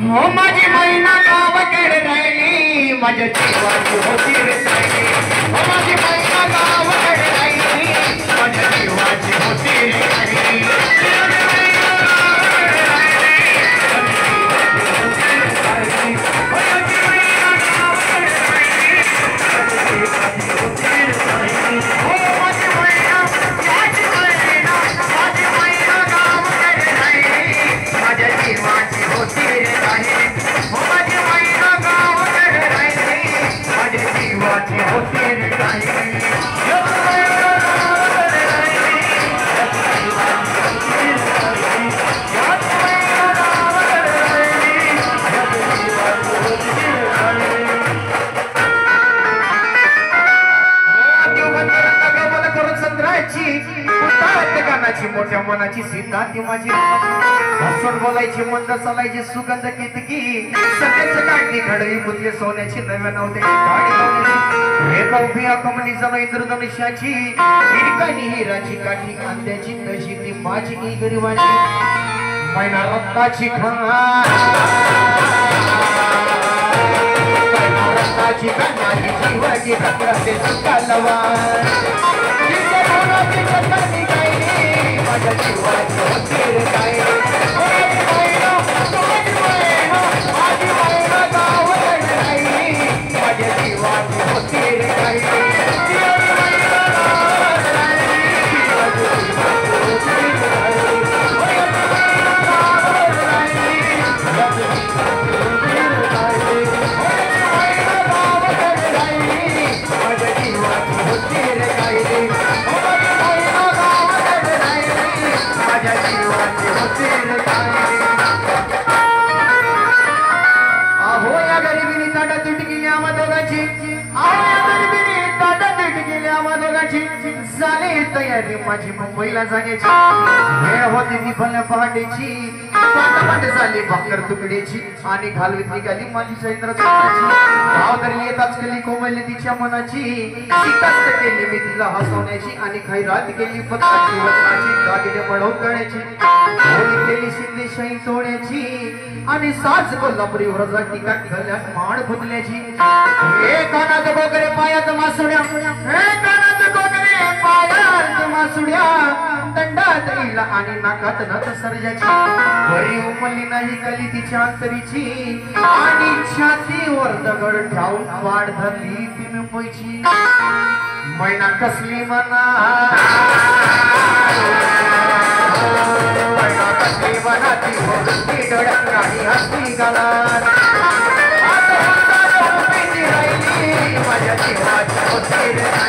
हो माझी मैना गावाकडे राहिली माझ्या जीवाची होती रे राहिली हो माझी मैना गावाकडे राहिली माझ्या जीवाची होती रे राहिली मोठ्या मनाची सीता ती माझी हसून बोलायची मंद चालायची सुगंध केतकी सध्याच काढली घडवी बुधली सोन्याची नव्या नव्हत्याची गाडी लावण्याची एका उभी आकमनी जमा इंद्रधनुष्याची हिरकानी हिराची काठी कांद्याची तशी ती माझी की गरीबाची मैना रक्ताची रक्ताची कानाची जीवाची रक्ताचे कालवार माझ्या जीवाची होती रे काय माझी मैना गावाकडे राहिली माझ्या जीवाची होती रे काय तयारी माझी मुंबईला जाण्याची वेळ होती ती भल्या पहाटेची झाली भाकर तुकडीची आणि घालवीत निघाली माझी चैत्राची भाव धरली येताच केली कोमलली तिच्या मनाची शिकस्त केली मी तिला हसवण्याची आणि काही रात गेली पत्राची वचनाची दागिने पडवून करण्याची होळी केली शिंदे शाही तोडण्याची आणि साज कोल्हापुरी व्रजा टीका गल्यात माड फुटल्याची हे कानात गोगरे पायात मासुड्या हे कानात गोगरे पायात मासुड्या दंडात येईल आणि नाकात नथ सर्जाची बरी उमलली नाही कली तिच्या अंतरीची आणि छातीवर दगड ठेवून वाढ धरली ती मुंबईची मैना कसली मना मैना कसली मना ती होती डोळ्यात काही हसती गालात माझ्या जीवाची होती रे